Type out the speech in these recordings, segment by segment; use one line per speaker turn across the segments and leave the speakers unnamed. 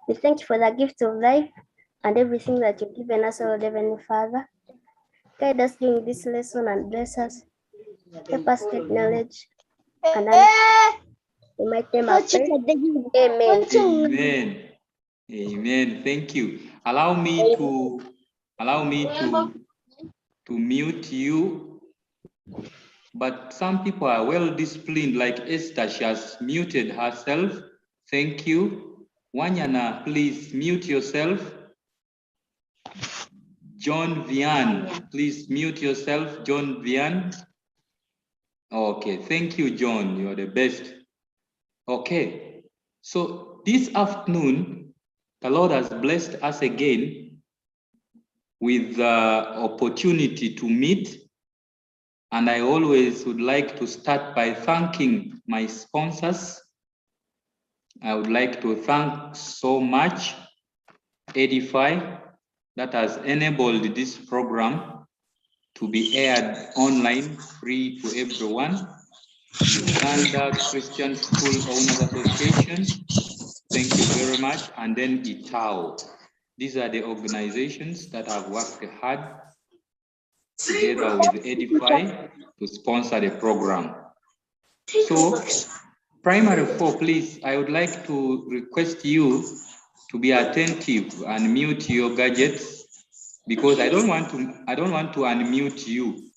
We thank you for the gift of life and everything that you've given us, O Heavenly Father. Guide us during this lesson and bless us. Help us take knowledge and understanding. In my name I pray. Amen.
Amen. Amen. Thank you. Allow me to mute you. But some people are well disciplined, like Esther. She has muted herself. Thank you. Wanyana, please mute yourself. John Vian, please mute yourself. John Vian. Okay, thank you, John. You're the best. Okay, so this afternoon, the Lord has blessed us again with the opportunity to meet. And I always would like to start by thanking my sponsors. I would like to thank so much Edify that has enabled this program to be aired online, free to everyone. Uganda Christian School Owners Association, thank you very much. And then ITAO. These are the organizations that have worked hard together with Edify to sponsor the program. So, primary 4, please, I would like to request you to be attentive and mute your gadgets, because I don't want to unmute you.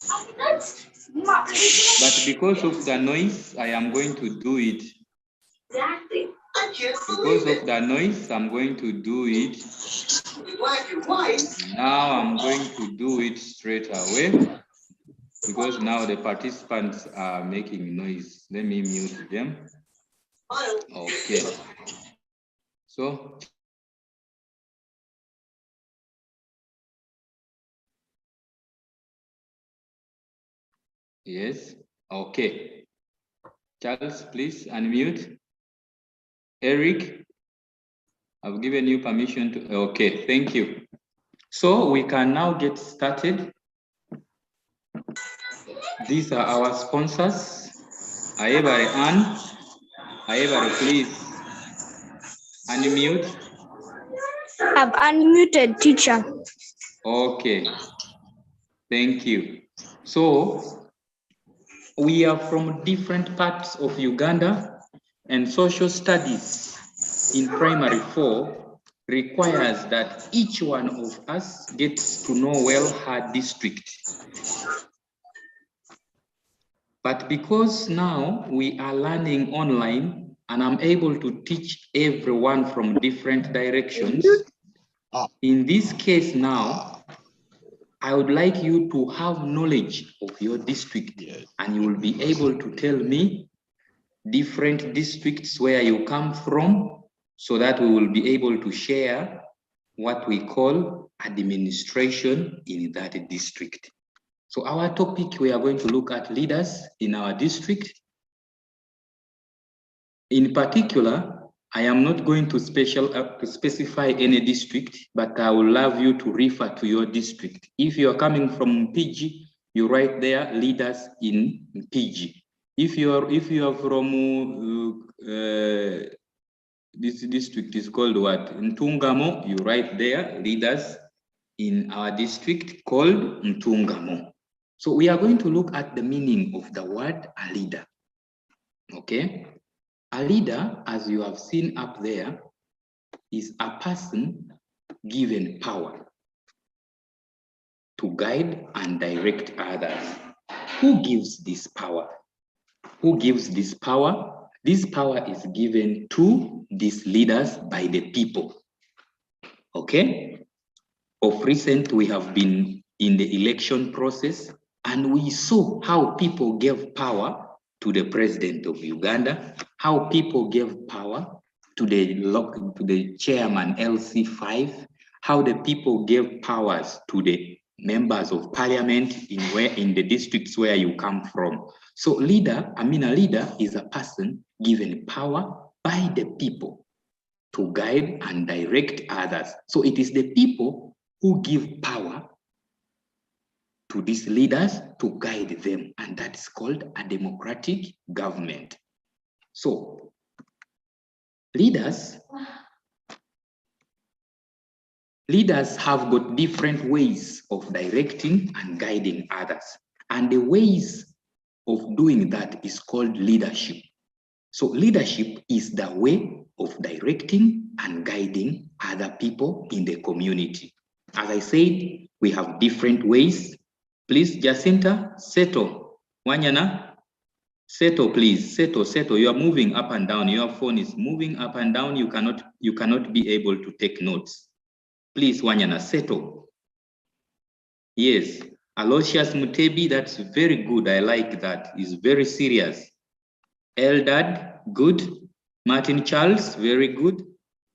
But because of the noise, I am going to do it. Because of the noise, I'm going to do it. Now I'm going to do it straight away, because now the participants are making noise. Let me mute them. Okay. So, yes. Okay. Charles, please unmute. Eric, I've given you permission to. Okay, thank you. So we can now get started. These are our sponsors. Aebare Ann. Aebare, please unmute.
I've unmuted, teacher.
Okay, thank you. So we are from different parts of Uganda, and social studies in primary 4 requires that each one of us gets to know well her district. But because now we are learning online and I'm able to teach everyone from different directions, in this case now, I would like you to have knowledge of your district, and you will be able to tell me different districts where you come from, so that we will be able to share what we call administration in that district. So our topic, we are going to look at leaders in our district. In particular, I am not going to specify any district, but I would love you to refer to your district. If you are coming from PG, you write there leaders in PG. If you are from this district is called what? Ntungamo, you write there leaders in our district called Ntungamo. So we are going to look at the meaning of the word a leader. Okay? A leader, as you have seen up there, is a person given power to guide and direct others. Who gives this power? Who gives this power? This power is given to these leaders by the people. Okay? Of recent, we have been in the election process, and we saw how people gave power to the president of Uganda, how people gave power to the chairman LC5, how the people gave powers to the members of parliament in the districts where you come from. So a leader is a person given power by the people to guide and direct others. So it is the people who give power to these leaders to guide them, and that is called a democratic government. So leaders leaders have got different ways of directing and guiding others. And the ways of doing that is called leadership. So leadership is the way of directing and guiding other people in the community. As I said, we have different ways. Please, Jacinta, settle. Wanyana, settle, please. Settle. You are moving up and down. Your phone is moving up and down. You cannot be able to take notes. Please, Wanyana, settle. Yes. Aloysius Mutebi, that's very good. I like that. He's very serious. Eldad, good. Martin Charles, very good.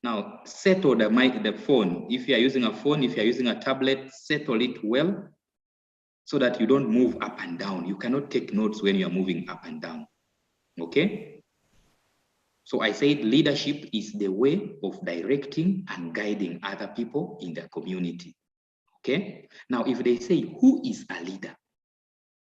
Now, settle the phone. If you are using a phone, if you are using a tablet, settle it well so that you don't move up and down. You cannot take notes when you are moving up and down. Okay? So I said leadership is the way of directing and guiding other people in the community. Okay? Now, if they say, who is a leader?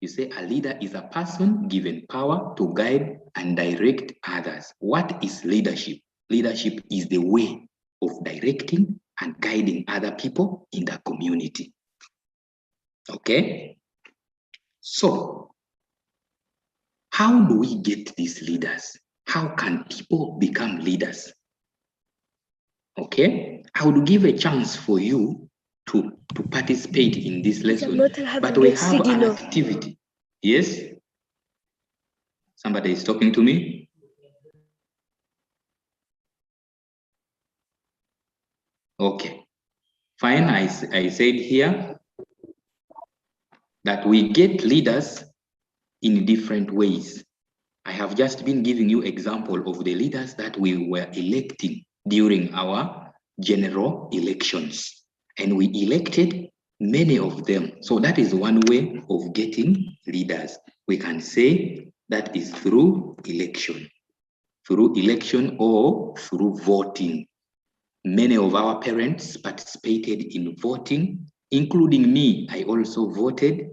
You say a leader is a person given power to guide and direct others. What is leadership? Leadership is the way of directing and guiding other people in the community. Okay? So, how do we get these leaders? How can people become leaders? Okay? I would give a chance for you to participate in this lesson, but we have an activity. Yes? Somebody is talking to me? Okay. Fine, I said here that we get leaders in different ways. I have just been giving you example of the leaders that we were electing during our general elections. And we elected many of them. So that is one way of getting leaders. We can say that is through election or through voting. Many of our parents participated in voting, including me. I also voted.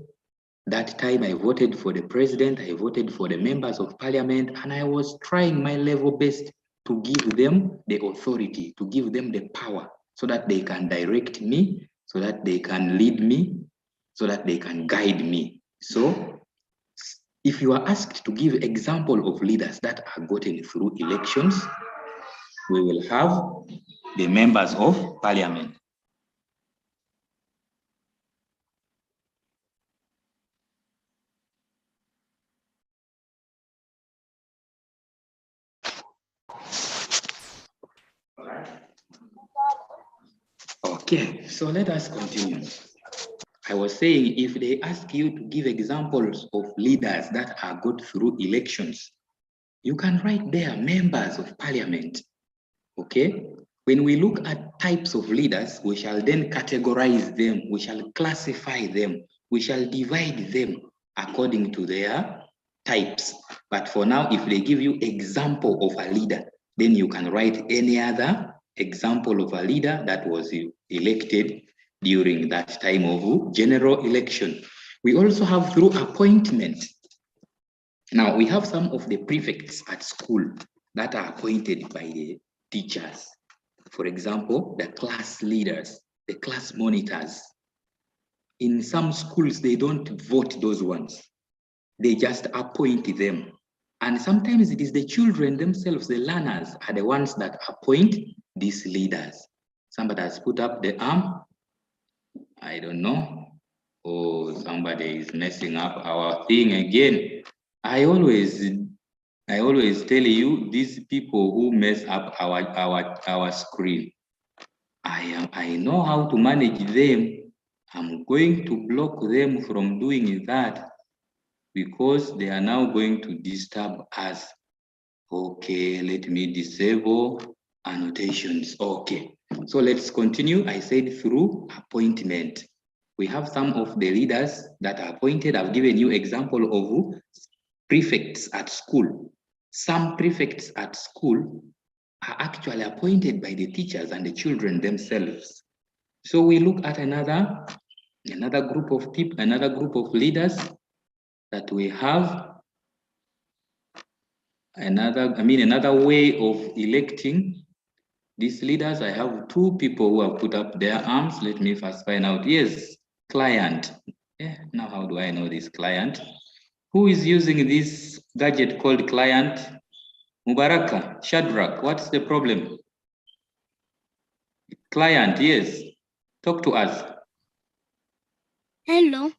That time I voted for the president, I voted for the members of parliament, and I was trying my level best to give them the authority, to give them the power so that they can direct me, so that they can lead me, so that they can guide me. So if you are asked to give example of leaders that are gotten through elections, we will have the members of parliament. Okay, so let us continue. I was saying, if they ask you to give examples of leaders that are got through elections, you can write there members of parliament. Okay? When we look at types of leaders, we shall then categorize them, we shall classify them, we shall divide them according to their types. But for now, if they give you example of a leader, then you can write any other example of a leader that was elected during that time of general election. We also have through appointment. Now, we have some of the prefects at school that are appointed by the teachers. For example, the class leaders, the class monitors. In some schools, they don't vote those ones. They just appoint them. And sometimes it is the children themselves, the learners, are the ones that appoint these leaders. Somebody has put up the arm. I don't know. Oh, somebody is messing up our thing again. I always tell you, these people who mess up our screen, I know how to manage them. I'm going to block them from doing that because they are now going to disturb us. Okay, let me disable annotations. Okay, so let's continue. I said through appointment. We have some of the leaders that are appointed. I've given you example of prefects at school. Some prefects at school are actually appointed by the teachers and the children themselves. So we look at another group of people, another group of leaders that we have. Another way of electing These leaders, I have two people who have put up their arms. Let me first find out. Yes, client. Yeah, now how do I know this client? Who is using this gadget called client? Mubaraka, Shadrach, what's the problem? Client, yes. Talk to us.
Hello.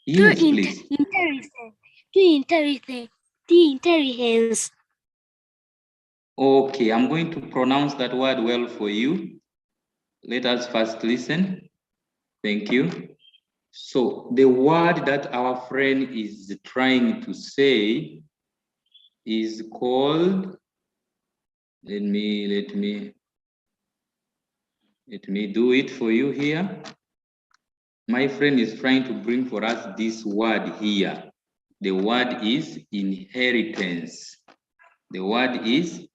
Yes, please.
Intelligence.
Okay, I'm going to pronounce that word well for you. Let us first listen. Thank you. So the word that our friend is trying to say is called, let me do it for you here. My friend is trying to bring for us this word here. The word is inheritance. The word is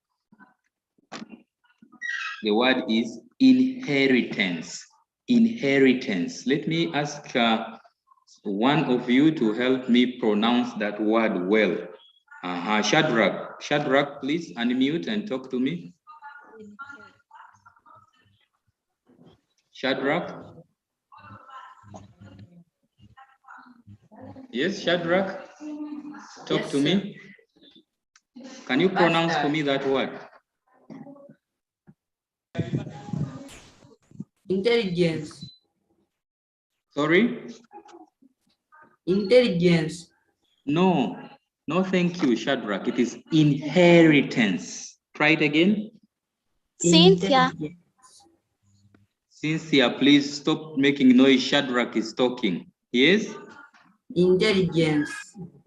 inheritance. Inheritance. Let me ask one of you to help me pronounce that word well. Shadrach, please unmute and talk to me. Shadrach. Yes, Shadrach. Talk to me. Can you pronounce for me that word?
Intelligence.
Sorry?
Intelligence.
No, thank you, Shadrach. It is inheritance. Try it again.
Cynthia.
Cynthia, please stop making noise. Shadrach is talking. Yes?
Intelligence.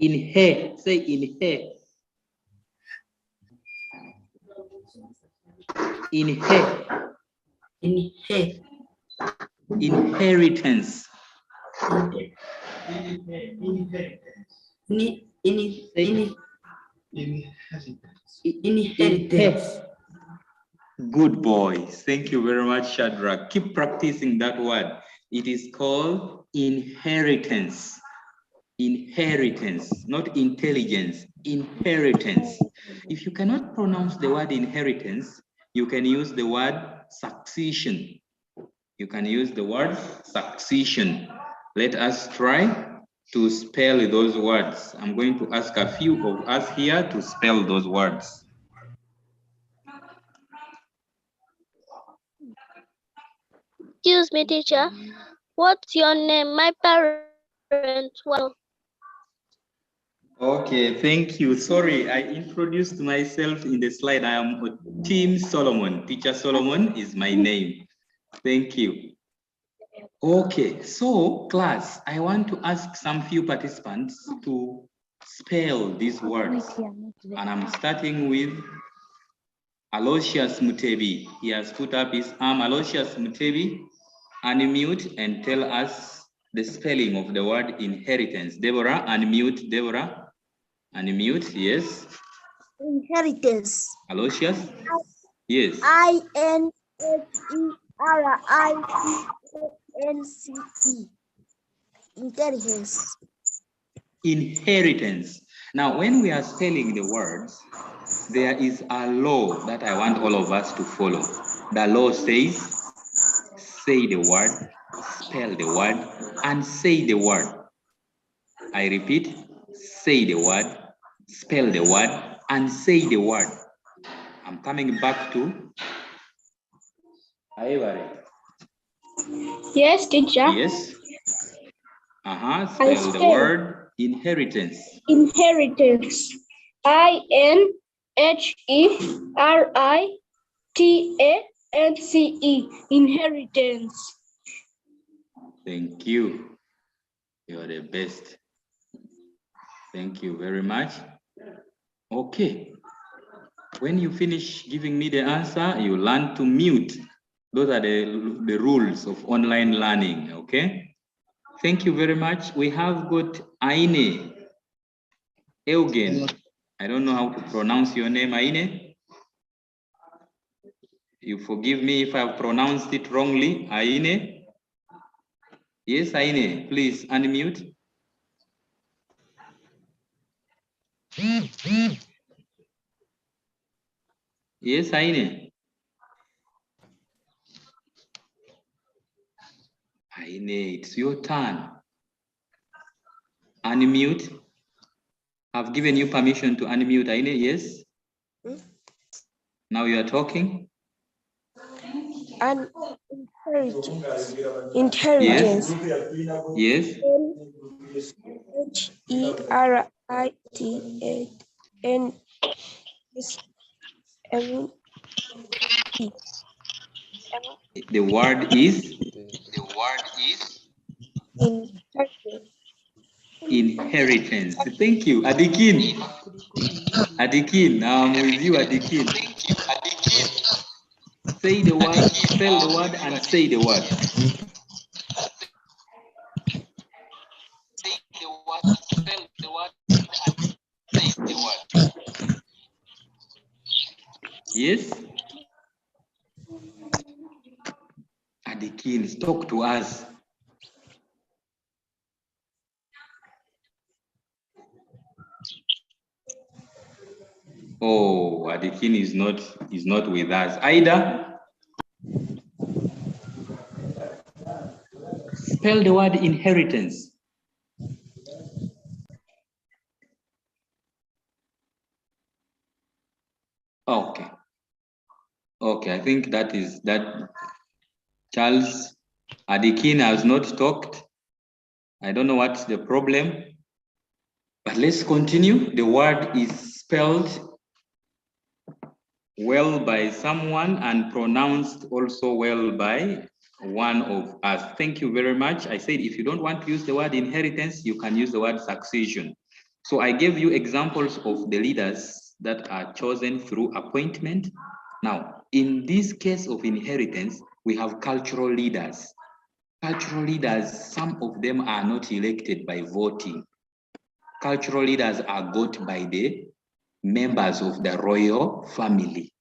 Say inherit. Inheritance.
Inheritance.
Good boy. Thank you very much, Shadrach. Keep practicing that word. It is called inheritance. Inheritance, not intelligence. Inheritance. If you cannot pronounce the word inheritance, you can use the word succession. You can use the word succession. Let us try to spell those words. I'm going to ask a few of us here to spell those words.
Excuse me, teacher. What's your name? My parents want.
Okay, thank you. Sorry, I introduced myself in the slide. I am Team Solomon. Teacher Solomon is my name. Thank you. Okay, so class, I want to ask some few participants to spell these words. And I'm starting with Aloysius Mutebi. He has put up his arm. Aloysius Mutebi, unmute and tell us the spelling of the word inheritance. Deborah, unmute. Deborah, unmute. Yes.
Inheritance.
Aloysius? Yes.
Inheritance. Intelligence.
Inheritance. Now, when we are spelling the words, there is a law that I want all of us to follow. The law says, say the word, spell the word, and say the word. I repeat, say the word, spell the word, and say the word. I'm coming back to Ivory.
Yes, teacher.
Yes. Spell the word inheritance.
Inheritance. INHERITANCE. Inheritance.
Thank you. You're the best. Thank you very much. Okay. When you finish giving me the answer, you learn to mute. Those are the rules of online learning, okay? Thank you very much. We have got Aine Eugen. I don't know how to pronounce your name, Aine. You forgive me if I've pronounced it wrongly, Aine. Yes, Aine, please unmute. Yes, Aine. Aine, it's your turn. Unmute. I've given you permission to unmute. Aine, yes? Now you are talking?
Inheritance.
Yes.
Heritance.
The word is inheritance. Thank you. Adikin. Adikin, I'm with you, Adikin. Say the word, spell the word, and say the word. Yes? Adikin, talk to us. Oh, Adikin is not with us. Ida? Spell the word inheritance. Okay. Okay, I think that Charles Adikin has not talked. I don't know what's the problem, but let's continue. The word is spelled well by someone and pronounced also well by one of us. Thank you very much. I said if you don't want to use the word inheritance, you can use the word succession. So I gave you examples of the leaders that are chosen through appointment. Now, in this case of inheritance, we have cultural leaders. Cultural leaders, some of them are not elected by voting. Cultural leaders are got by the members of the royal family.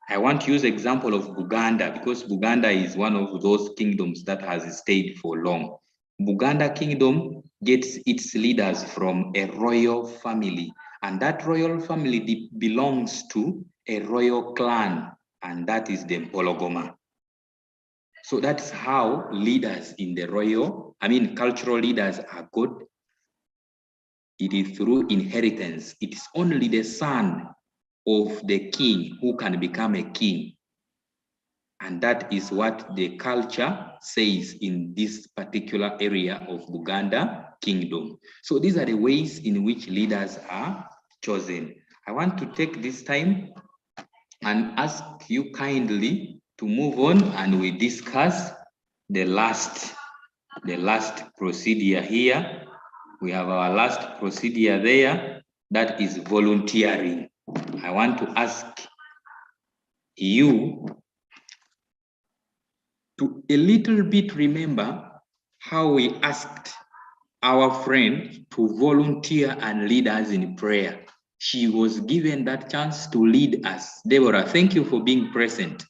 I want to use example of Buganda because Buganda is one of those kingdoms that has stayed for long. Buganda kingdom gets its leaders from a royal family, and that royal family belongs to a royal clan, and that is the Mpologoma. So that's how leaders in the cultural leaders are got. It is through inheritance. It is only the son of the king who can become a king. And that is what the culture says in this particular area of Buganda kingdom. So these are the ways in which leaders are chosen. I want to take this time and ask you kindly to move on and we discuss the last procedure here. We have our last procedure there, that is volunteering. I want to ask you to a little bit remember how we asked our friend to volunteer and lead us in prayer. She was given that chance to lead us. Deborah, thank you for being present.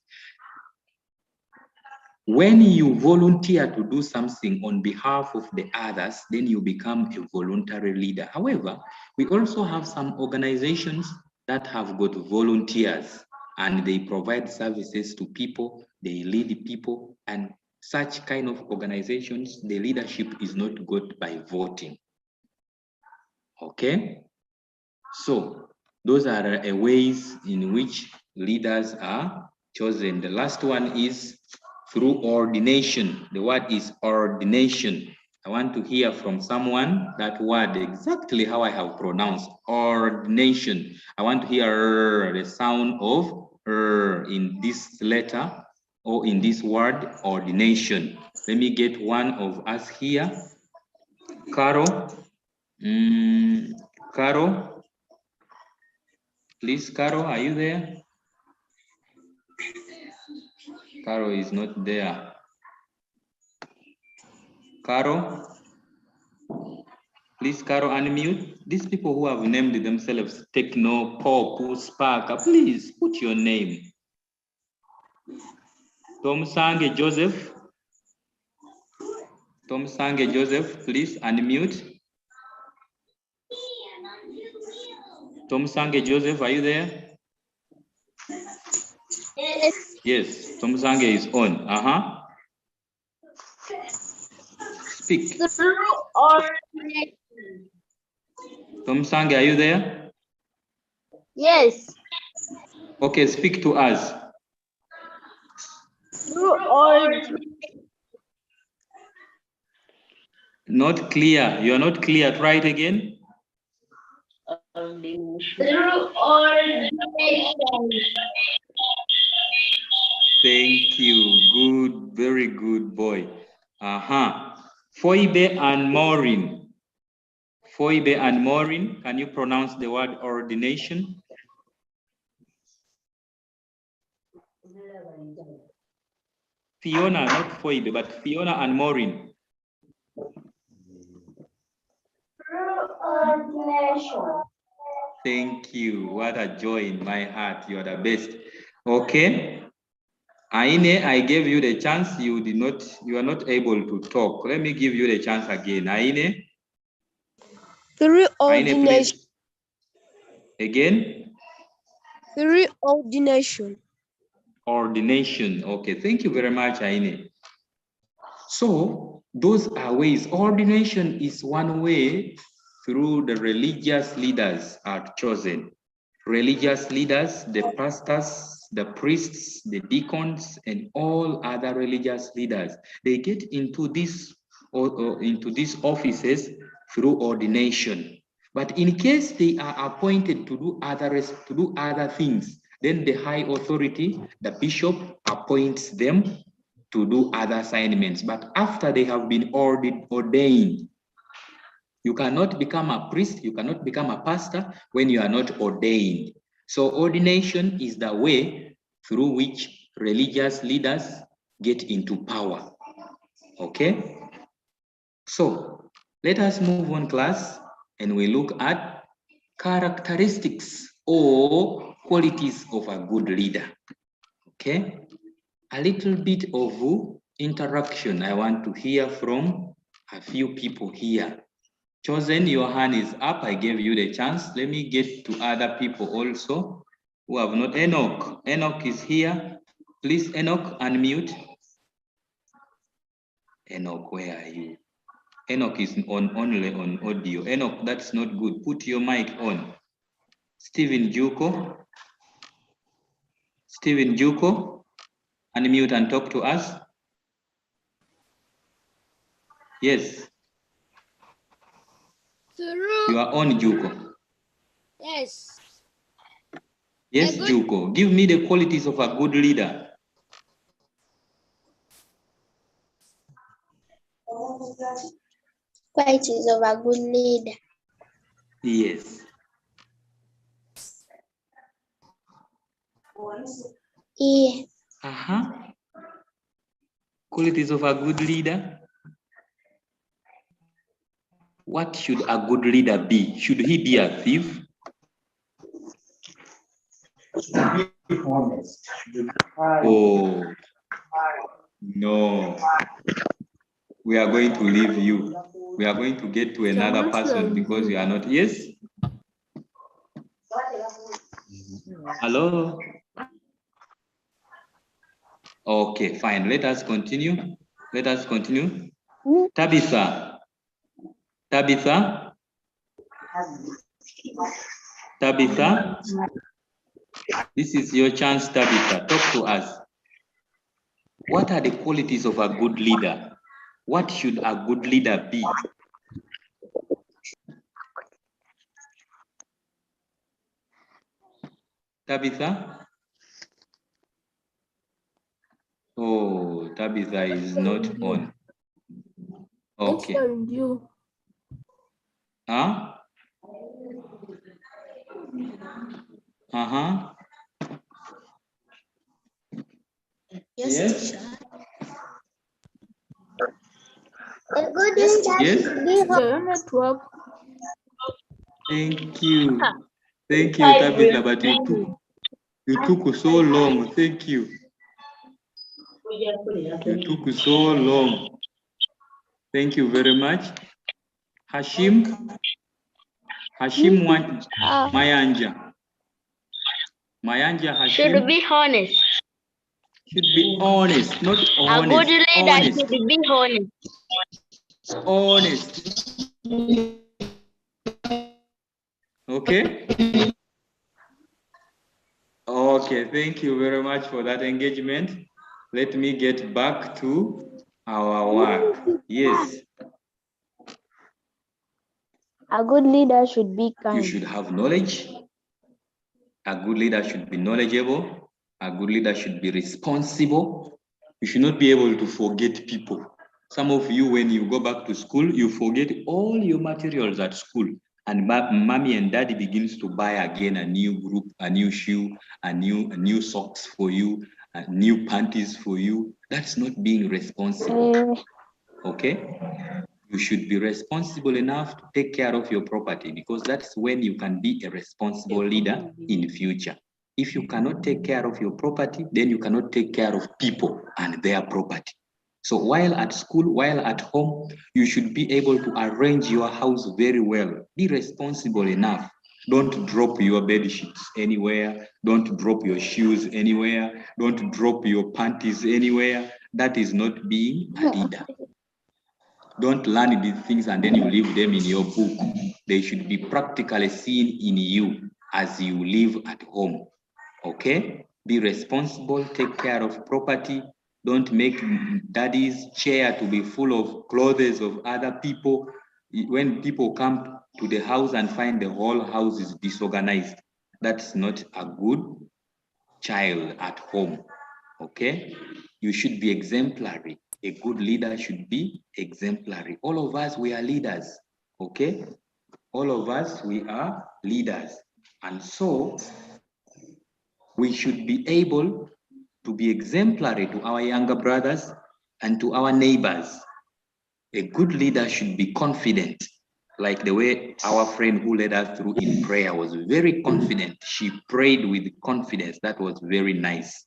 When you volunteer to do something on behalf of the others, then you become a voluntary leader. However, we also have some organizations that have got volunteers and they provide services to people, they lead people, and such kind of organizations, the leadership is not got by voting. Okay? So those are ways in which leaders are chosen. The last one is through ordination. The word is ordination. I want to hear from someone that word exactly how I have pronounced ordination. I want to hear the sound of in this letter or in this word ordination. Let me get one of us here. Carol. Carol. Please, Carol, are you there? Carol is not there. Carol? Please, Carol, unmute. These people who have named themselves Techno, Pop, Spark, please put your name. Tom Sange Joseph. Tom Sange Joseph, please unmute. Tom Sange Joseph, are you there?
Yes.
Yes, Tom Sange is on. Speak.
Through ordination.
Tom Sange, are you there?
Yes.
Okay, speak to us.
Through ordination.
Not clear. You are not clear. Try it again.
Through ordination.
Thank you. Good, very good boy. Phoebe and Maureen. Phoebe and Maureen, can you pronounce the word ordination? Fiona, not Phoebe, but Fiona and Maureen.
Through ordination.
Thank you. What a joy in my heart. You are the best. Okay. Aine, I gave you the chance. You are not able to talk. Let me give you the chance again. Aine.
Through
Aine,
ordination.
please. Again.
Through ordination.
Ordination. Okay. Thank you very much, Aine. So those are ways. Ordination is one way through the religious leaders are chosen. Religious leaders, the pastors, the priests, the deacons, and all other religious leaders, they get into these offices through ordination. But in case they are appointed to do other things, then the high authority, the bishop, appoints them to do other assignments. But after they have been ordained, you cannot become a priest, you cannot become a pastor when you are not ordained. So ordination is the way through which religious leaders get into power. Okay? So let us move on, class, and we look at characteristics or qualities of a good leader. Okay? A little bit of interaction. I want to hear from a few people here. Chosen, your hand is up. I gave you the chance. Let me get to other people also who have not. Enoch. Enoch is here. Please, Enoch, unmute. Enoch, where are you? Enoch is only on audio. Enoch, that's not good. Put your mic on. Stephen Juko. Stephen Juko, unmute and talk to us. Yes.
Through.
You are on, Juko.
Yes.
Yes, Juko. Give me the qualities of a good leader.
Qualities of a good leader.
Yes.
Yeah.
Qualities of a good leader. What should a good leader be? Should he be a thief?
Be honest.
Oh, no. We are going to leave you. We are going to get to another person because you are not. Yes? Hello? Okay, fine. Let us continue. Let us continue. Tabitha. Tabitha? Tabitha? This is your chance, Tabitha. Talk to us. What are the qualities of a good leader? What should a good leader be? Tabitha? Oh, Tabitha is not on. Okay. Huh? Uh-huh. Yes.
A good leader
Yes.
should be
Network.
Thank you. Thank you, Tabitha, but you took so long. Thank you. You took so long. Thank you very much. Hashim Mayanja. Mayanja Hashim.
Should be honest.
Should be honest, not
A
honest.
good leader
Honest.
should be honest.
Honest. Okay? Okay, thank you very much for that engagement. Let me get back to our work. Yes.
A good leader should be kind.
You should have knowledge. A good leader should be knowledgeable. A good leader should be responsible. You should not be able to forget people. Some of you, when you go back to school, you forget all your materials at school. And mommy and daddy begins to buy again a new group, a new shoe, a new socks for you, new panties for you. That's not being responsible. Okay? You should be responsible enough to take care of your property, because that's when you can be a responsible leader in the future. If you cannot take care of your property, then you cannot take care of people and their property. So while at school, while at home, you should be able to arrange your house very well. Be responsible enough. Don't drop your bed sheets anywhere. Don't drop your shoes anywhere. Don't drop your panties anywhere. That is not being a leader. Don't learn these things and then you leave them in your book. They should be practically seen in you as you live at home. Okay? Be responsible, take care of property. Don't make daddy's chair to be full of clothes of other people. When people come to the house and find the whole house is disorganized, that's not a good child at home. Okay? You should be exemplary. A good leader should be exemplary. All of us, we are leaders. Okay? All of us, we are leaders. And so, we should be able to be exemplary to our younger brothers and to our neighbors. A good leader should be confident, like the way our friend who led us through in prayer was very confident. She prayed with confidence. That was very nice.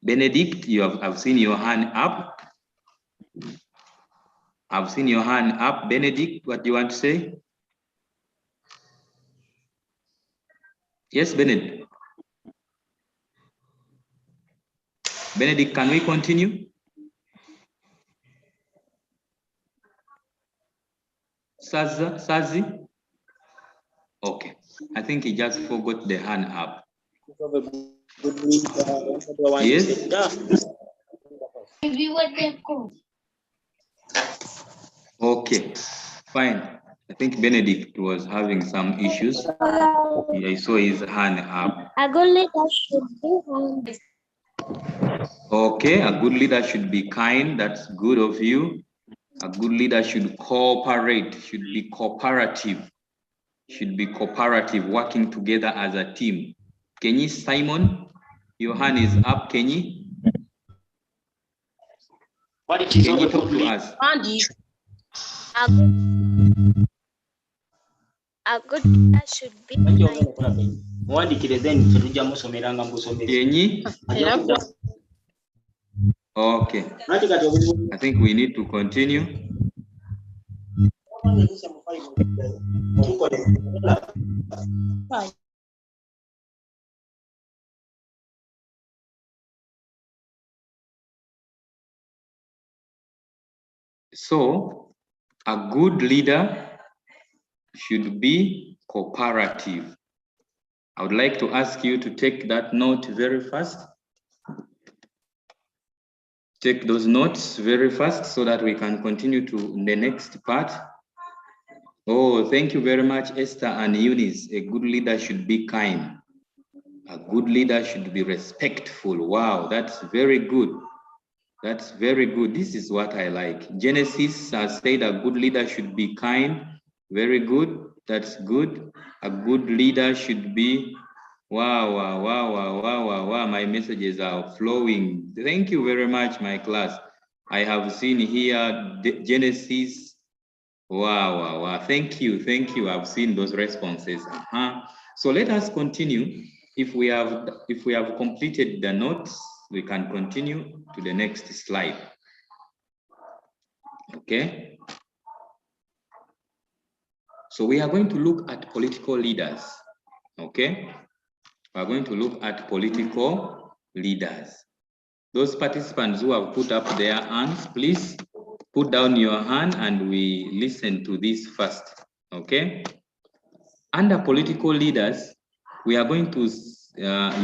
Benedict, I've seen your hand up. I've seen your hand up. Benedict, what do you want to say? Yes, Benedict. Benedict, can we continue? Sazi? Okay. I think he just forgot the hand up. Yes? Okay, fine. I think Benedict was having some issues. I saw his hand up.
A good leader should be kind.
Okay, a good leader should be kind. That's good of you. A good leader should cooperate, should be cooperative, working together as a team. Kenyi Simon, your hand is up, Kenyi. Can you talk to us?
A good leader should be kind.
Kenyi? Okay. I think we need to continue. So, a good leader should be cooperative. I would like to ask you to take that note very fast. Take those notes very fast so that we can continue to the next part. Oh, thank you very much, Esther and Eunice. A good leader should be kind. A good leader should be respectful. Wow, that's very good. That's very good. This is what I like. Genesis has said a good leader should be kind. Very good. That's good. A good leader should be, wow. My messages are flowing. Thank you very much, my class. I have seen here Genesis. Wow. Thank you. I've seen those responses. So let us continue. If we have completed the notes, we can continue to the next slide. Okay. So we are going to look at political leaders. Okay. We are going to look at political leaders. Those participants who have put up their hands, please. Put down your hand and we listen to this first, okay? Under political leaders, we are going to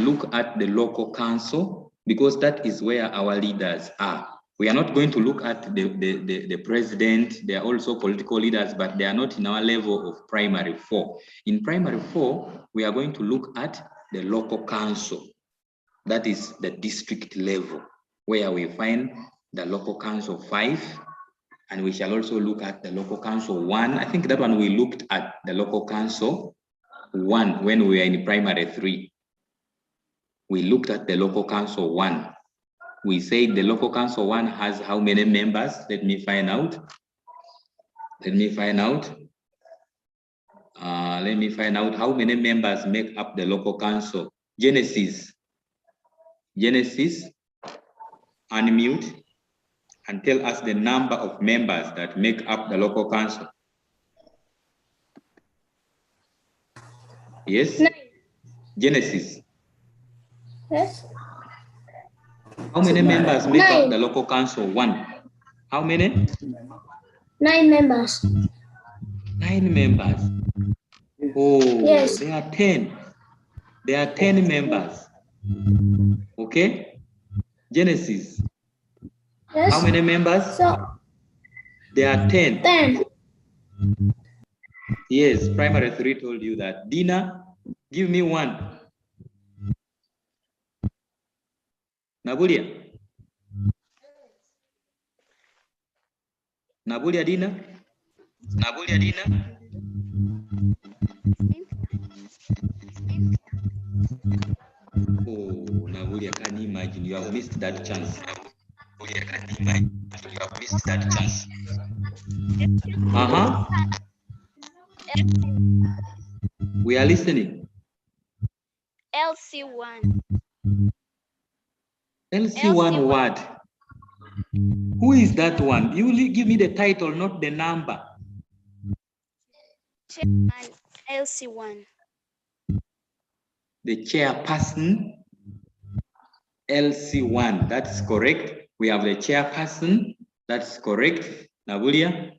look at the local council because that is where our leaders are. We are not going to look at the president. They are also political leaders, but they are not in our level of primary 4. In primary 4, we are going to look at the local council. That is the district level, where we find the local council 5, and we shall also look at the local council 1. I think that one we looked at the local council 1 when we were in primary 3. We looked at the local council 1. We said the local council 1 has how many members? Let me find out. Let me find out how many members make up the local council. Genesis, unmute and tell us the number of members that make up the local council. Yes?
9.
Genesis.
Yes.
How many members make
9.
up the local council? 1. How many?
9 members.
9 members. Oh,
Yes.
there are 10. There are 10 members. Okay? Genesis.
Yes.
How many members?
So,
There are 10.
10.
Yes, primary 3 told you that. Dina, give me 1. Nabulia. Nabulia Dina. Nabulia Dina. Oh, Nabulia, can you imagine? You have missed that chance. Nabulia, can you imagine? You have missed that chance. We are listening.
LC1.
LC1 what? Who is that one? You give me the title, not the number.
Chairman, LC1.
The chairperson, LC1. That's correct. We have the chairperson. That's correct, Nabulia.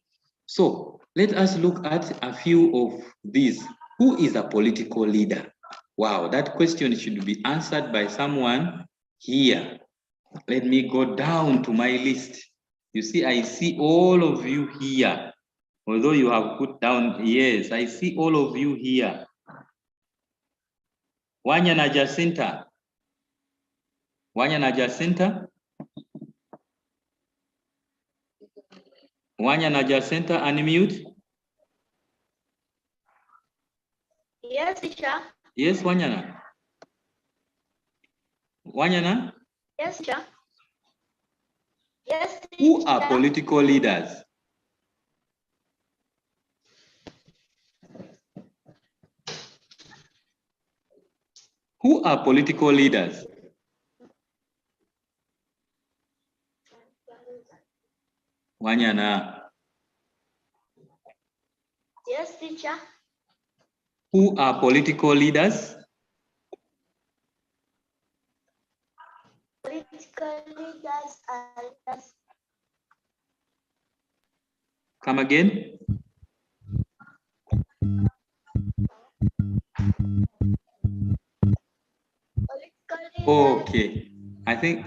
So let us look at a few of these. Who is a political leader? Wow, that question should be answered by someone here. Let me go down to my list. You see, I see all of you here. Although you have put down, yes, I see all of you here. Wanyana Jacinta. Wanyana Jacinta. Wanyana Jacinta, unmute.
Yes, teacher.
Yes, Wanyana. Wanyana.
Yes, teacher. Yes, teacher.
Who are political leaders? Who are political leaders? Wanyana.
Yes, teacher.
Who are political leaders?
Political leaders are leaders.
Come again.
Political leaders.
Okay. I think.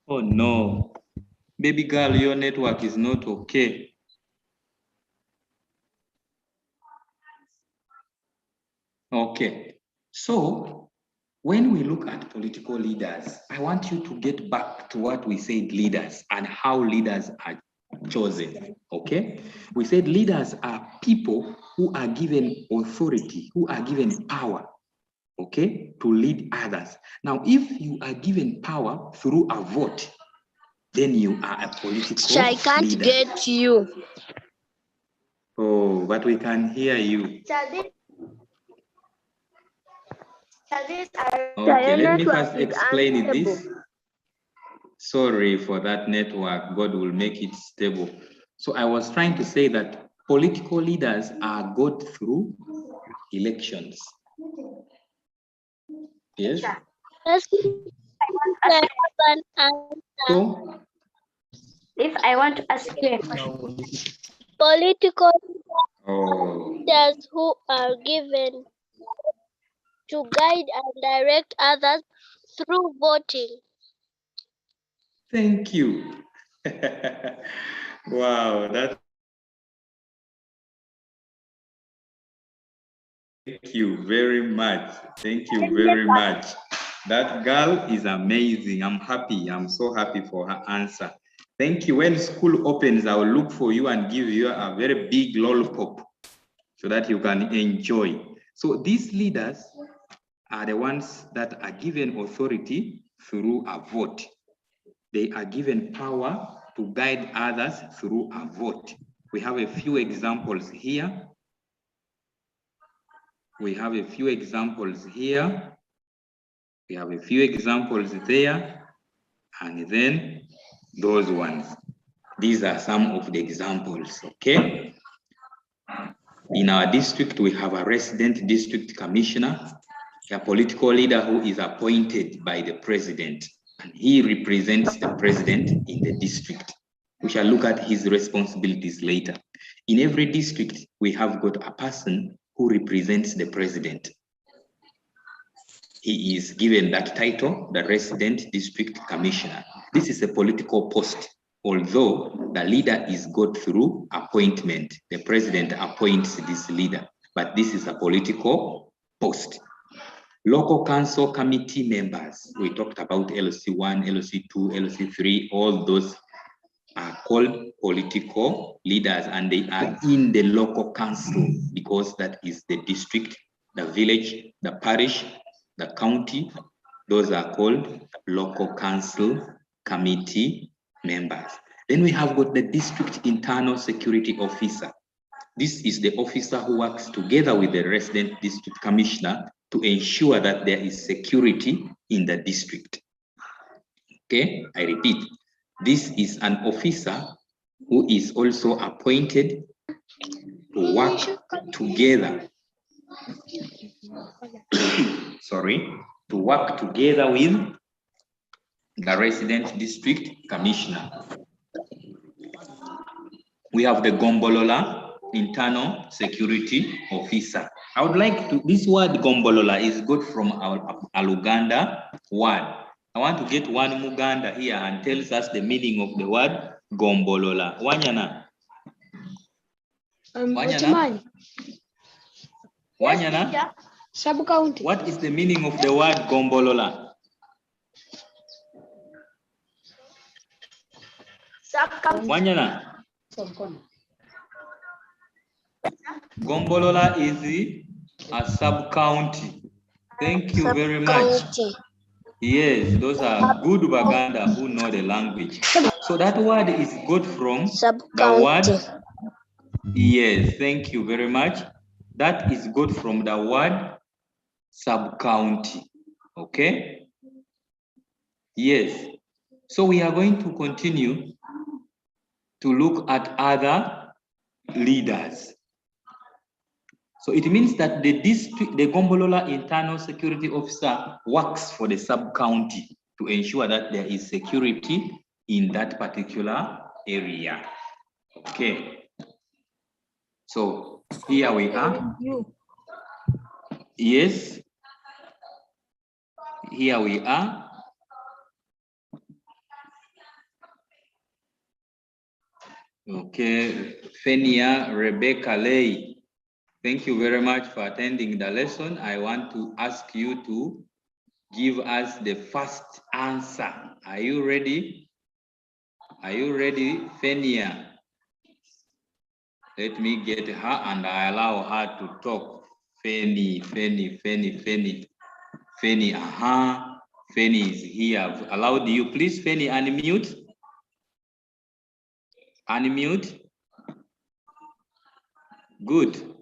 Oh no. Baby girl, your network is not okay. Okay. So when we look at political leaders, I want you to get back to what we said leaders and how leaders are chosen. Okay. We said leaders are people who are given authority, who are given power, okay, to lead others. Now, if you are given power through a vote, then you are a political
I can't
leader.
get you.
Oh, but we can hear you. Okay, let me first explain this. Sorry for that network. God will make it stable. So I was trying to say that political leaders are got through elections. Yes.
Yes, I have an answer.
So,
If I want to ask you a question,
Political
oh,
leaders who are given to guide and direct others through voting.
thank you. Wow, thank you very much. Thank you very much. That girl is amazing. I'm happy. I'm so happy for her answer. Thank you. When school opens, I will look for you and give you a very big lollipop so that you can enjoy. So these leaders are the ones that are given authority through a vote. They are given power to guide others through a vote. We have a few examples here. We have a few examples here. We have a few examples there. And then those ones. These are some of the examples, okay? In our district, we have a resident district commissioner, a political leader who is appointed by the president, and he represents the president in the district. We shall look at his responsibilities later. In every district, we have got a person who represents the president. He is given that title, the resident district commissioner. This is a political post, although the leader is got through appointment. The president appoints this leader, but this is a political post. Local council committee members, we talked about LC1, LC2, LC3, all those are called political leaders, and they are in the local council because that is the district, the village, the parish, the county. Those are called local council committee members. Then we have got the district internal security officer. This is the officer who works together with the resident district commissioner to ensure that there is security in the district. Okay, I repeat, this is an officer who is also appointed to work together. Sorry, to work together with the resident district commissioner. We have the Gombolola, internal security officer. I would like to, this word Gombolola is good from our Aluganda word. I want to get one Muganda here and tells us the meaning of the word Gombolola. Wanyana. Wanyana. Wanyana.
Sub-county.
What is the meaning of the word Gombolola? Wanyana. Gombolola is a sub-county. Thank you very much. Yes, those are good Baganda who know the language. So that word is good from the word. Yes, thank you very much. That is good from the word sub-county. Okay? Yes. So we are going to continue to look at other leaders. So it means that the district, the Gombolola internal security officer works for the sub-county to ensure that there is security in that particular area. Okay. So here we are. Yes. Here we are. Okay. Fenia Rebecca Lay. Thank you very much for attending the lesson. I want to ask you to give us the first answer. Are you ready? Are you ready, Fenia? Let me get her and I allow her to talk. Feni, aha. Feni is here. I've allowed you. Please, Feni, unmute. Unmute. Good.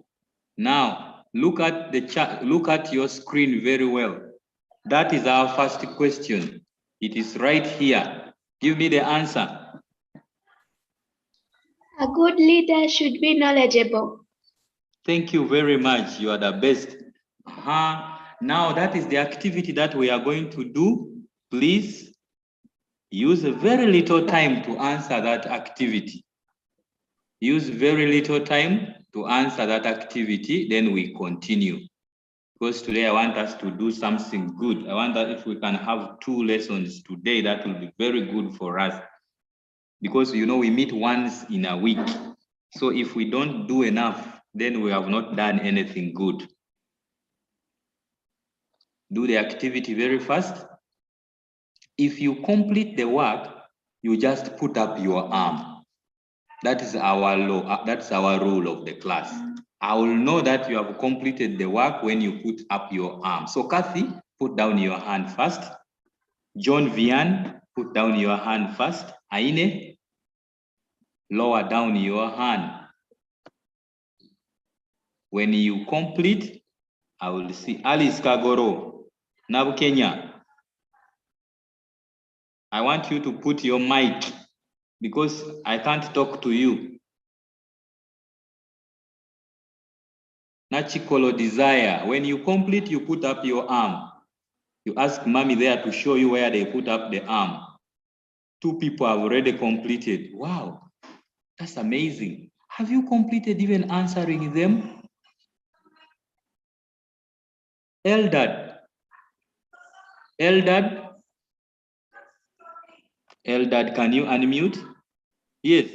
Now, look at the chat. Look at your screen very well. That is our first question. It is right here. Give me the answer.
A good leader should be knowledgeable.
Thank you very much. You are the best. Now that is the activity that we are going to do. Please use a very little time to answer that activity. Use very little time to answer that activity, then we continue. Because today I want us to do something good. I want that if we can have 2 lessons today, that will be very good for us. Because you know, we meet once in a week. So if we don't do enough, then we have not done anything good. Do the activity very fast. If you complete the work, you just put up your arm. That is our law. That's our rule of the class. I will know that you have completed the work when you put up your arm. So Kathy, put down your hand first. John Vian, put down your hand first. Aine, lower down your hand. When you complete, I will see Alice Kagoro, Nabu Kenya. I want you to put your mic because I can't talk to you. Nachikolo Desire, when you complete, you put up your arm. You ask mommy there to show you where they put up the arm. 2 people have already completed. Wow, that's amazing. Have you completed even answering them? Eldad, Eldad, Eldad, can you unmute? Yes.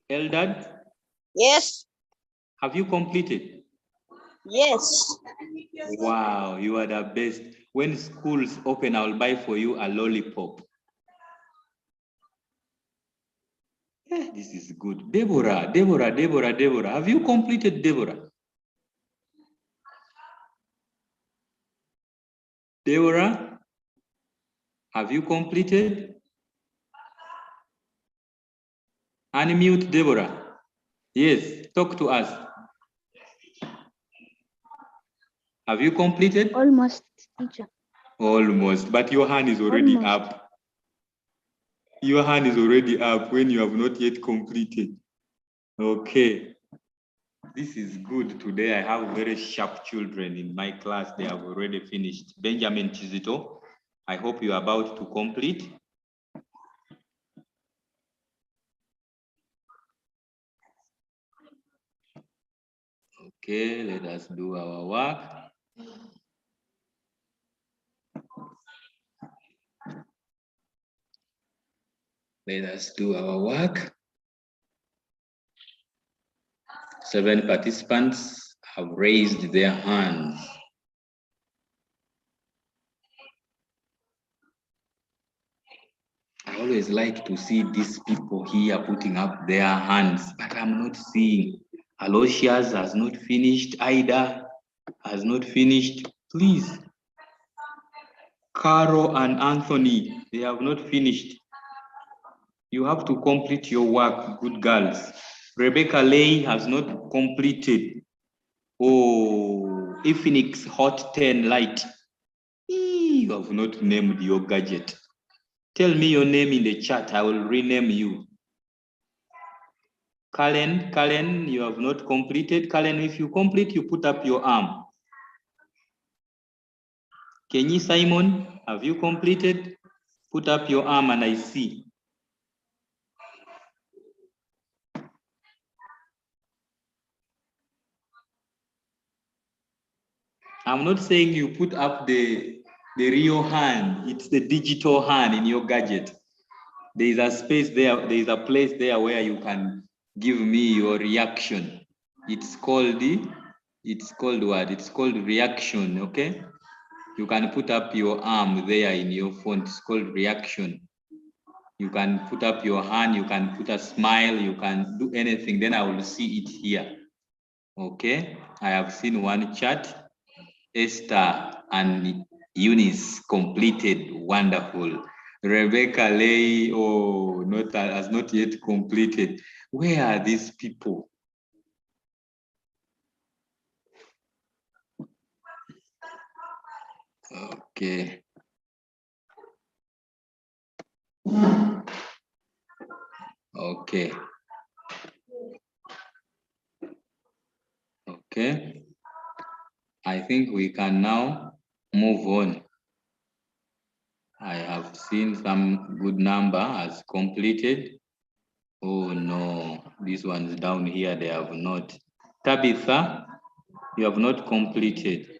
Eldad?
Yes.
Have you completed?
Yes.
Wow, you are the best. When schools open, I will buy for you a lollipop. This is good. Deborah, have you completed, Deborah? Deborah, have you completed? Unmute, Deborah. Yes, talk to us. Have you completed?
Almost, teacher.
Almost, but your hand is already up. Your hand is already up when you have not yet completed. Okay. This is good. Today I have very sharp children in my class. They have already finished. Benjamin Chizito, I hope you are about to complete. Okay, let us do our work. Let us do our work. 7 participants have raised their hands. I always like to see these people here putting up their hands, but I'm not seeing. Aloysius has not finished. Ida has not finished. Please. Carol and Anthony, they have not finished. You have to complete your work, good girls. Rebecca Lay has not completed. Oh, Efinix Hot 10 Light. You have not named your gadget. Tell me your name in the chat, I will rename you. Kalen, you have not completed. Kalen, if you complete, you put up your arm. Kenyi Simon, have you completed? Put up your arm and I see. I'm not saying you put up the real hand. It's the digital hand in your gadget. There is a space there. There is a place there where you can give me your reaction. It's called what? It's called reaction, okay? You can put up your arm there in your phone. It's called reaction. You can put up your hand, you can put a smile, you can do anything. Then I will see it here. Okay, I have seen one chat. Esther and Eunice completed. Wonderful. Rebecca Lay, oh, has not yet completed. Where are these people? Okay. Okay. Okay. I think we can now move on. I have seen some good number has completed. Oh no, this one's down here, they have not. Tabitha, you have not completed.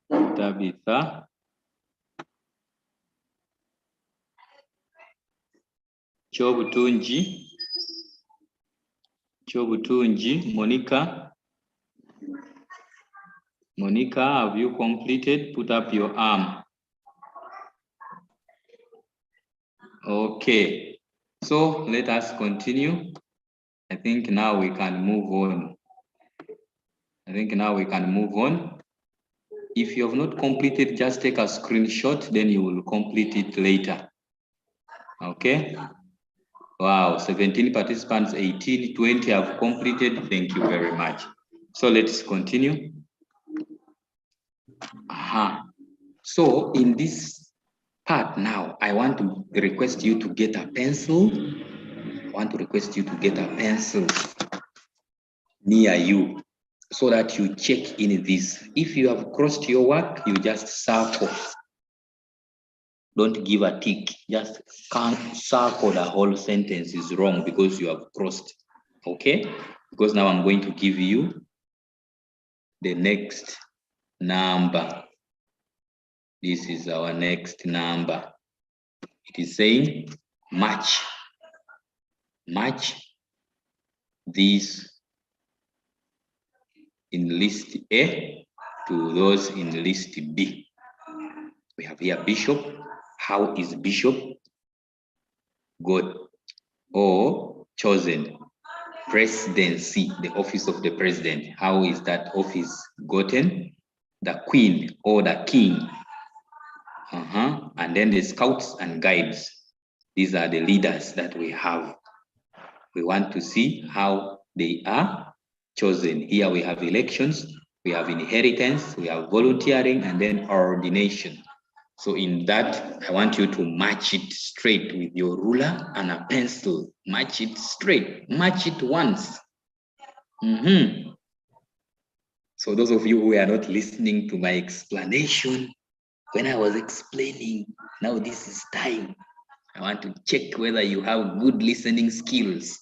Tabitha. Chobutunji. Chobutunji. Monica. Monica, have you completed? Put up your arm. Okay. So let us continue. I think now we can move on. If you have not completed, just take a screenshot, then you will complete it later. Okay. Wow, 17 participants, 18, 20 have completed. Thank you very much. So let's continue. So in this part now, I want to request you to get a pencil. Near you so that you check in this. If you have crossed your work, you just circle. Don't give a tick. Just can't circle the whole sentence is wrong because you have crossed. Okay? Because now I'm going to give you the next number. This is our next number. It is saying match. Match these in list A to those in list B. We have here bishop. How is bishop got or chosen? Presidency, the office of the president. How is that office gotten? The queen or the king. And then the scouts and guides. These are the leaders that we have. We want to see how they are chosen. Here we have elections, we have inheritance, we have volunteering, and then ordination. So in that, I want you to match it straight with your ruler and a pencil. Match it straight, match it once. So those of you who are not listening to my explanation, when I was explaining, now this is time. I want to check whether you have good listening skills.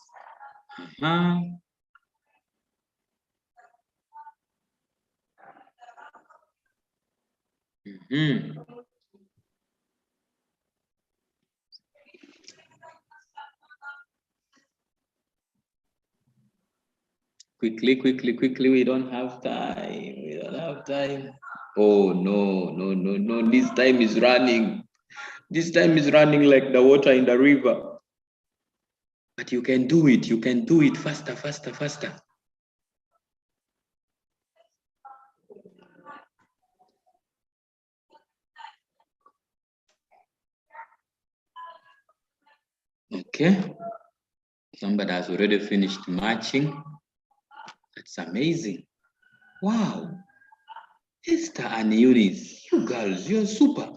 Quickly, we don't have time. Oh, no, this time is running. This time is running like the water in the river. But you can do it, faster. Okay, somebody has already finished matching. That's amazing. Wow, Esther and Eunice, you girls, you're super.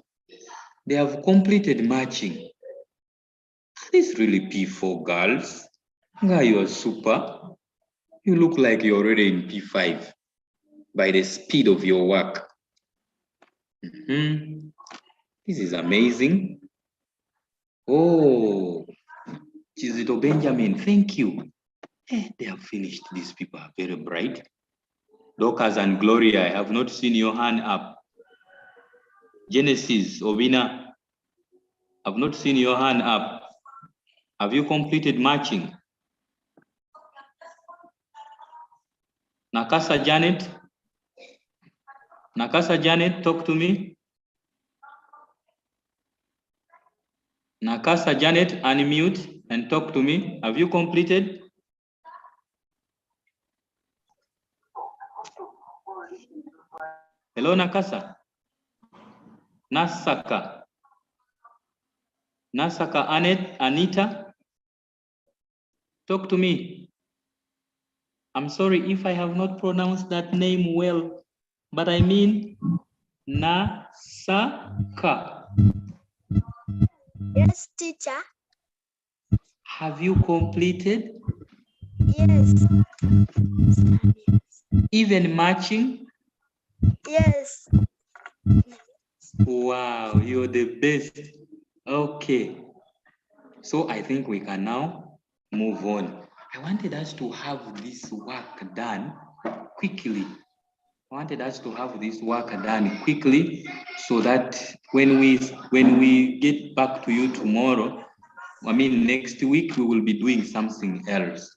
They have completed matching. This really P4 girls. Guy, you are super. You look like you're already in P5 by the speed of your work. This is amazing. Oh, Chizito Benjamin, thank you. They have finished. These people are very bright. Dorcas and Gloria, I have not seen your hand up. Genesis, Ovina, I've not seen your hand up. Have you completed matching? Nakasa Janet, talk to me. Nakasa Janet, unmute and talk to me. Have you completed? Hello, Nakasa. Nasaka, Anita, talk to me. I'm sorry if I have not pronounced that name well, but I mean Nasaka.
Yes, teacher.
Have you completed?
Yes.
Even matching?
Yes.
Wow, you're the best. Okay. So I think we can now move on. I wanted us to have this work done quickly. I wanted us to have this work done quickly so that when we get back to you tomorrow, I mean next week, we will be doing something else.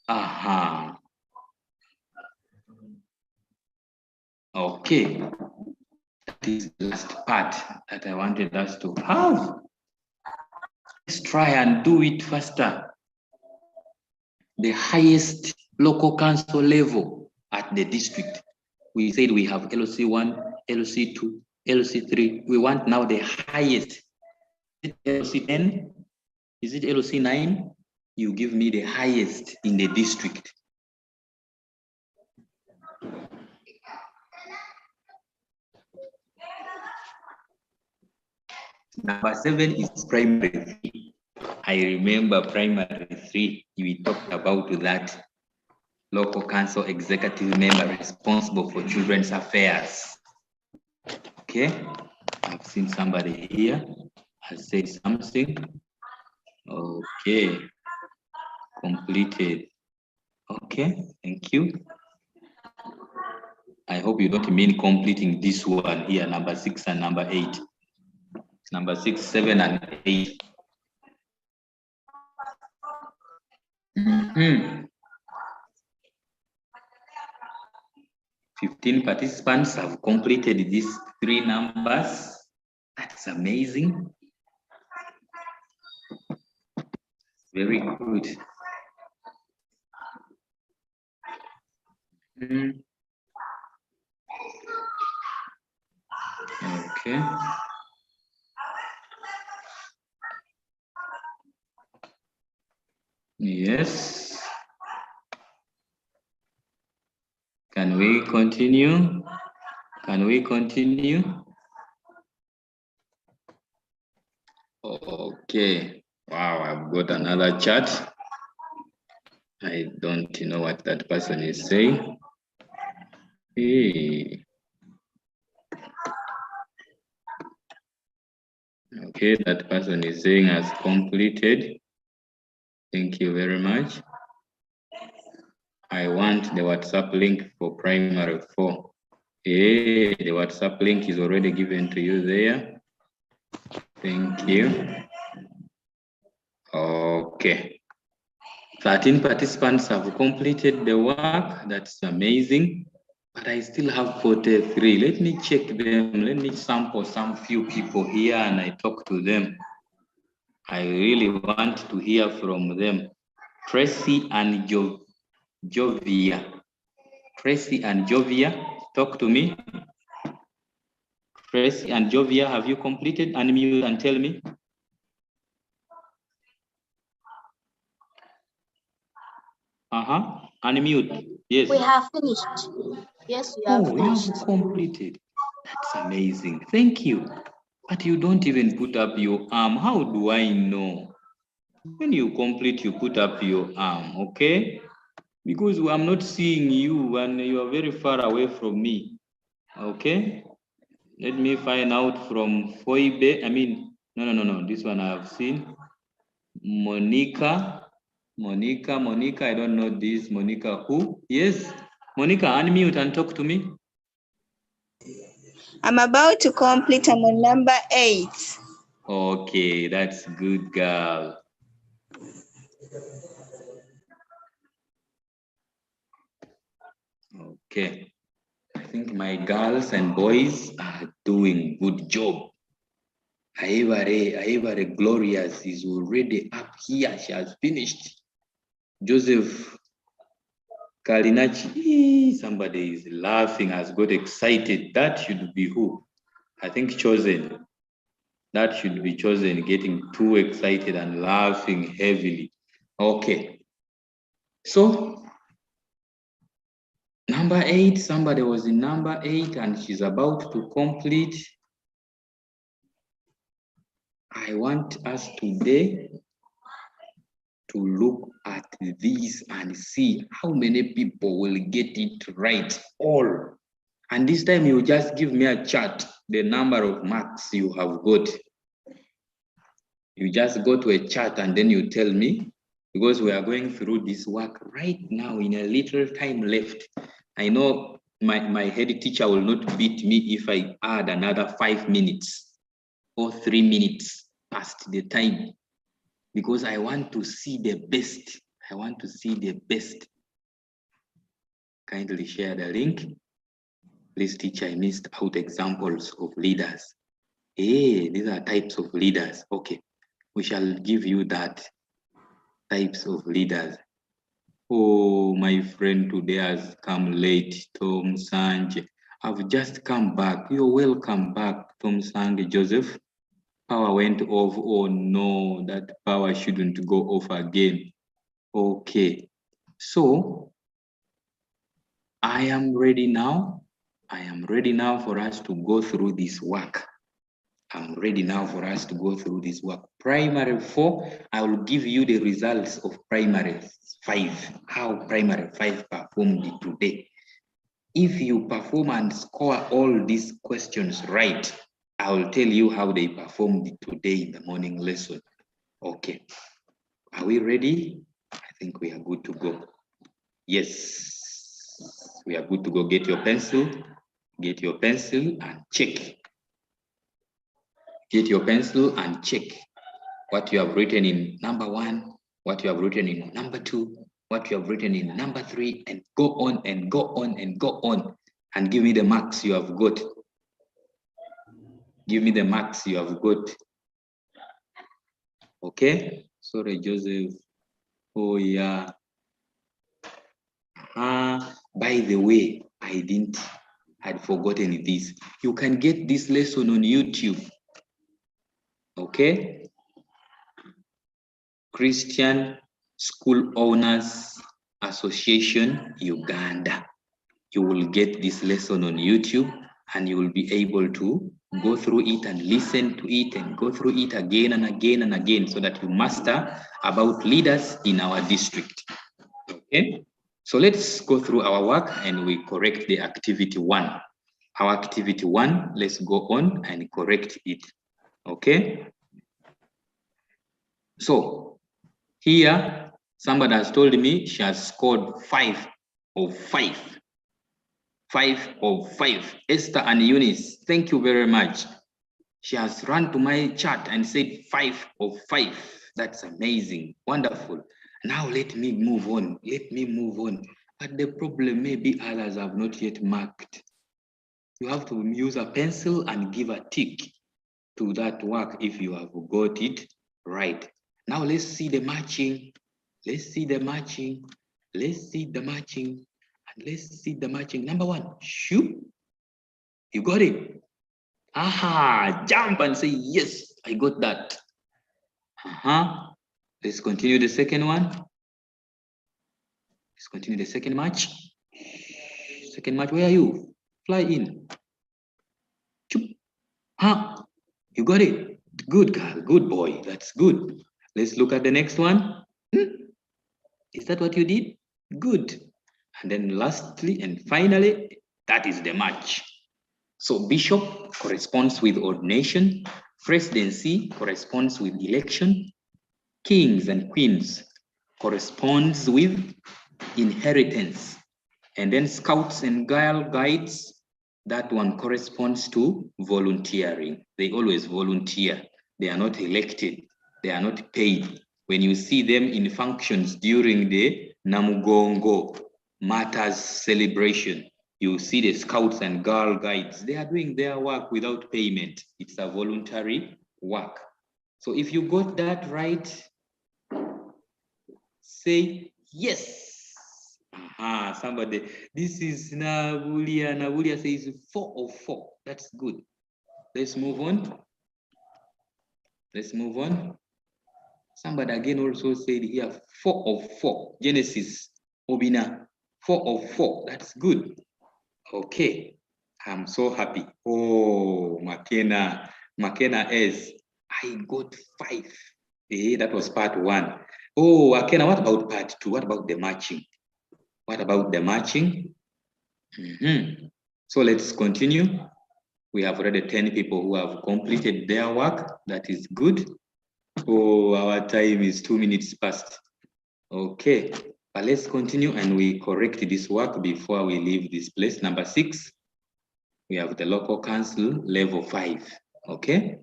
Aha. Okay. That is the last part that I wanted us to have. Let's try and do it faster. The highest local council level at the district. We said we have LC1, LC2, LC3. We want now the highest. Is it LC10? Is it LC9? You give me the highest in the district. Number 7 is primary 3. I remember primary 3, we talked about that. Local council executive member responsible for children's affairs. Okay, I've seen somebody here has said something. Okay, completed. Okay, thank you. I hope you don't mean completing this one here, number 6 and number 8. Number 6, 7, and 8. 15 participants have completed these 3 numbers. That's amazing. Very good. Okay. Yes. Can we continue? Can we continue? Okay. Wow, I've got another chat. I don't know what that person is saying. Hey. Okay, that person is saying has completed. Thank you very much. I want the WhatsApp link for primary 4. Hey, the WhatsApp link is already given to you there. Thank you. Okay. 13 participants have completed the work. That's amazing. But I still have 43. Let me check them. Let me sample some few people here and I talk to them. I really want to hear from them. Tracy and Jovia. Tracy and Jovia, talk to me. Tracy and Jovia, have you completed? Unmute and tell me. Unmute. Yes.
We have finished. Yes, we have finished.
You have completed. That's amazing. Thank you. But you don't even put up your arm. How do I know? When you complete, you put up your arm, okay? Because I'm not seeing you and you are very far away from me, okay? Let me find out from Foibe. I mean, no. This one I have seen. Monica, I don't know this. Monica who? Yes. Monica, unmute and talk to me.
I'm about to complete. I'm on number 8.
Okay, that's good, girl. Okay. I think my girls and boys are doing good job. Aivare Glorious is already up here. She has finished. Joseph Kalinachi, somebody is laughing, has got excited. That should be who? I think Chosen. That should be Chosen, getting too excited and laughing heavily. Okay. So, number 8, somebody was in number 8 and she's about to complete. I want us today to look at this and see how many people will get it right all. And this time you just give me a chart, the number of marks you have got. You just go to a chart and then you tell me, because we are going through this work right now in a little time left. I know my head teacher will not beat me if I add another 5 minutes or 3 minutes past the time, because I want to see the best. I want to see the best. Kindly share the link. Please, teacher, I missed out examples of leaders. Hey, these are types of leaders. Okay, we shall give you that. Types of leaders. Oh, my friend today has come late, Tom Sanj. I've just come back. You're welcome back, Tom Sanj. Joseph. Power went off. Oh no, that power shouldn't go off again. Okay, so I am ready now. I am ready now for us to go through this work. I'm ready now for us to go through this work. Primary 4, I will give you the results of primary 5, how primary 5 performed today. If you perform and score all these questions right, I will tell you how they performed today in the morning lesson. Okay, are we ready? I think we are good to go. Yes, we are good to go. Get your pencil and check. Get your pencil and check what you have written in number 1, what you have written in number 2, what you have written in number 3, and go on and go on and go on, and give me the marks you have got. Give me the marks you have got. Okay? Sorry, Joseph. Oh, yeah. By the way, I'd forgotten this. You can get this lesson on YouTube. Okay? Christian School Owners Association, Uganda. You will get this lesson on YouTube and you will be able to go through it and listen to it and go through it again and again and again so that you master about leaders in our district. Okay, so let's go through our work and we correct the activity 1. Our activity 1, let's go on and correct it. Okay, so here somebody has told me she has scored 5 of 5. 5 of 5. Esther and Eunice, thank you very much. She has run to my chat and said 5 of 5. That's amazing. Wonderful. Now let me move on. Let me move on. But the problem may be others have not yet marked. You have to use a pencil and give a tick to that work if you have got it right. Now let's see the matching. Let's see the matching. Let's see the matching. And let's see the matching. Number 1, shoot. You got it. Aha, jump and say, yes, I got that. Let's continue the second one. Let's continue the second match. Second match, where are you? Fly in. You got it. Good girl, good boy. That's good. Let's look at the next one. Is that what you did? Good. And then lastly and finally, that is the match. So bishop corresponds with ordination, presidency corresponds with election, kings and queens corresponds with inheritance, and then scouts and girl guides, that one corresponds to volunteering. They always volunteer. They are not elected. They are not paid. When you see them in functions during the Namugongo Matters celebration, you see the scouts and girl guides. They are doing their work without payment. It's a voluntary work. So if you got that right, say yes. Somebody, this is Nabulia. Nabulia says 4 of 4. That's good. Let's move on. Let's move on. Somebody again also said here 4 of 4. Genesis, Obina, 4 of 4. That's good. Okay, I'm so happy. Oh, McKenna S. I got 5. That was part 1. Oh, Akena, what about part 2? What about the matching? What about the matching? So let's continue. We have already 10 people who have completed their work. That is good. Oh, our time is 2 minutes past. Okay, but let's continue and we correct this work before we leave this place. Number 6, we have the local council level 5. Okay,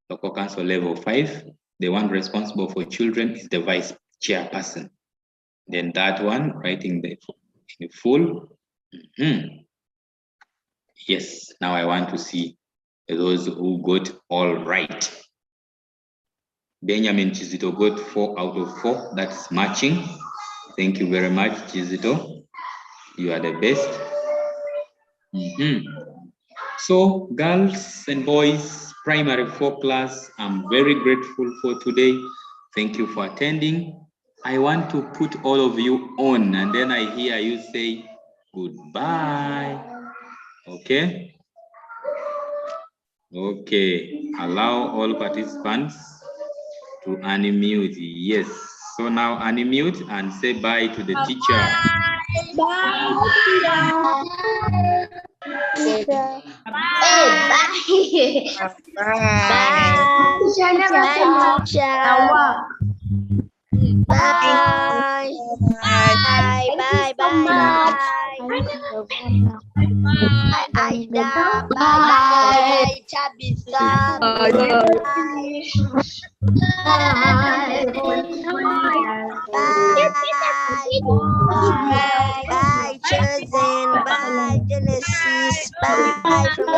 local council level 5. The one responsible for children is the vice chairperson. Then that one, writing the in full. Yes, now I want to see those who got all right. Benjamin Chizito got 4 out of 4. That's matching. Thank you very much, Chizito. You are the best. So, girls and boys, primary 4 class, I'm very grateful for today. Thank you for attending. I want to put all of you on, and then I hear you say goodbye. Okay? Okay. Allow all participants to unmute. Yes. So now unmute and say bye to the teacher.
Bye. Bye. Bye. Bye. Aida. Bye. Chabisa. Bye, Chosen. Bye, Genesis. Bye, from